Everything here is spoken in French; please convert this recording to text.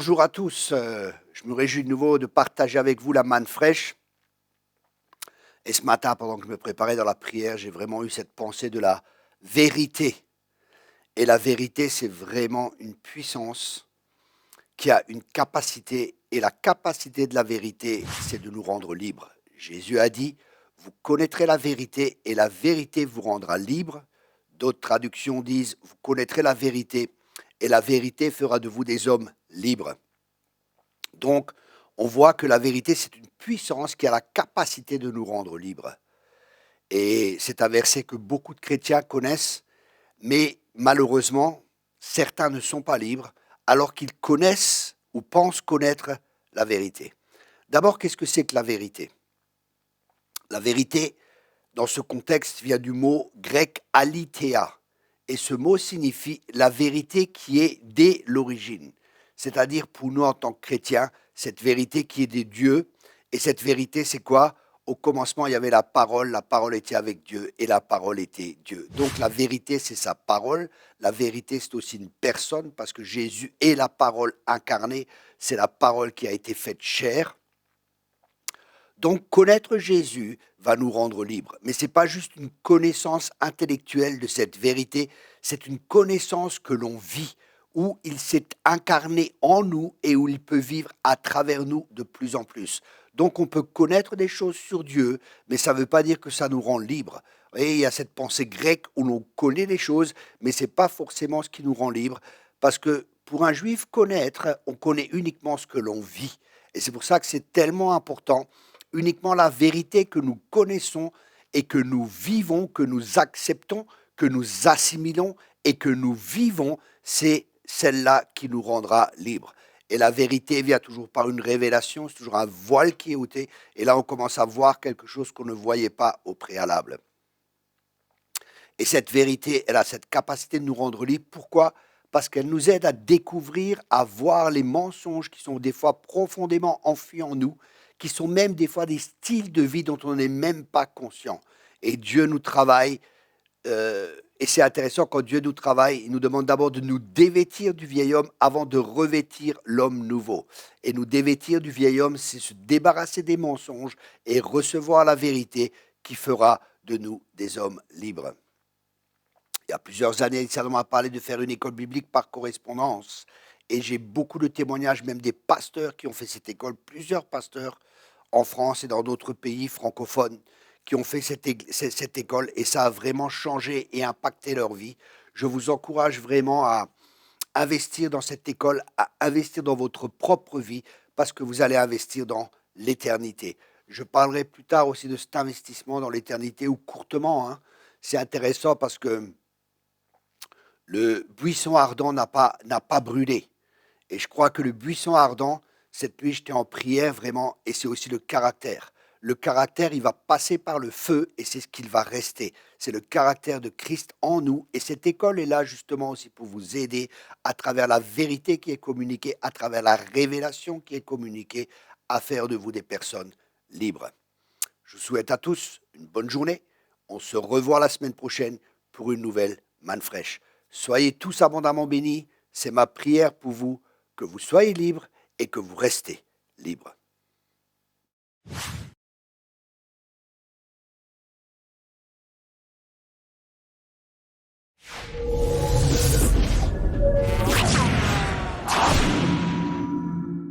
Bonjour à tous, je me réjouis de nouveau de partager avec vous la manne fraîche. Et ce matin, pendant que je me préparais dans la prière, j'ai vraiment eu cette pensée de la vérité. Et la vérité, c'est vraiment une puissance qui a une capacité. Et la capacité de la vérité, c'est de nous rendre libres. Jésus a dit, vous connaîtrez la vérité et la vérité vous rendra libre. D'autres traductions disent, vous connaîtrez la vérité et la vérité fera de vous des hommes libres. Donc, on voit que la vérité, c'est une puissance qui a la capacité de nous rendre libres. Et c'est un verset que beaucoup de chrétiens connaissent, mais malheureusement, certains ne sont pas libres alors qu'ils connaissent ou pensent connaître la vérité. D'abord, qu'est-ce que c'est que la vérité? La vérité, dans ce contexte, vient du mot grec aletheia. Et ce mot signifie la vérité qui est dès l'origine. C'est-à-dire pour nous en tant que chrétiens, cette vérité qui est des dieux. Et cette vérité, c'est quoi? Au commencement, il y avait la parole était avec Dieu et la parole était Dieu. Donc la vérité, c'est sa parole. La vérité, c'est aussi une personne parce que Jésus est la parole incarnée. C'est la parole qui a été faite chair. Donc connaître Jésus va nous rendre libres. Mais ce n'est pas juste une connaissance intellectuelle de cette vérité, c'est une connaissance que l'on vit, où il s'est incarné en nous et où il peut vivre à travers nous de plus en plus. Donc on peut connaître des choses sur Dieu, mais ça ne veut pas dire que ça nous rend libres. Vous voyez, il y a cette pensée grecque où l'on connaît les choses, mais ce n'est pas forcément ce qui nous rend libres, parce que pour un juif, connaître, on connaît uniquement ce que l'on vit. Et c'est pour ça que c'est tellement important uniquement la vérité que nous connaissons et que nous vivons, que nous acceptons, que nous assimilons et que nous vivons, c'est celle-là qui nous rendra libres. Et la vérité vient toujours par une révélation, c'est toujours un voile qui est ôté, et là on commence à voir quelque chose qu'on ne voyait pas au préalable. Et cette vérité, elle a cette capacité de nous rendre libres. Pourquoi? Parce qu'elle nous aide à découvrir, à voir les mensonges qui sont des fois profondément enfuis en nous, qui sont même des fois des styles de vie dont on n'est même pas conscient. Et Dieu nous travaille, et c'est intéressant, quand Dieu nous travaille, il nous demande d'abord de nous dévêtir du vieil homme avant de revêtir l'homme nouveau. Et nous dévêtir du vieil homme, c'est se débarrasser des mensonges et recevoir la vérité qui fera de nous des hommes libres. Il y a plusieurs années, il m'a parlé de faire une école biblique par correspondance. Et j'ai beaucoup de témoignages, même des pasteurs qui ont fait cette école, plusieurs pasteurs en France et dans d'autres pays francophones qui ont fait cette école et ça a vraiment changé et impacté leur vie. Je vous encourage vraiment à investir dans cette école, à investir dans votre propre vie parce que vous allez investir dans l'éternité. Je parlerai plus tard aussi de cet investissement dans l'éternité ou courtement. Hein. C'est intéressant parce que le buisson ardent n'a pas brûlé. Et je crois que le buisson ardent, cette nuit, j'étais en prière vraiment, et c'est aussi le caractère. Le caractère, il va passer par le feu, et c'est ce qu'il va rester. C'est le caractère de Christ en nous, et cette école est là justement aussi pour vous aider à travers la vérité qui est communiquée, à travers la révélation qui est communiquée, à faire de vous des personnes libres. Je vous souhaite à tous une bonne journée. On se revoit la semaine prochaine pour une nouvelle manne fraîche. Soyez tous abondamment bénis. C'est ma prière pour vous, que vous soyez libres et que vous restez libres.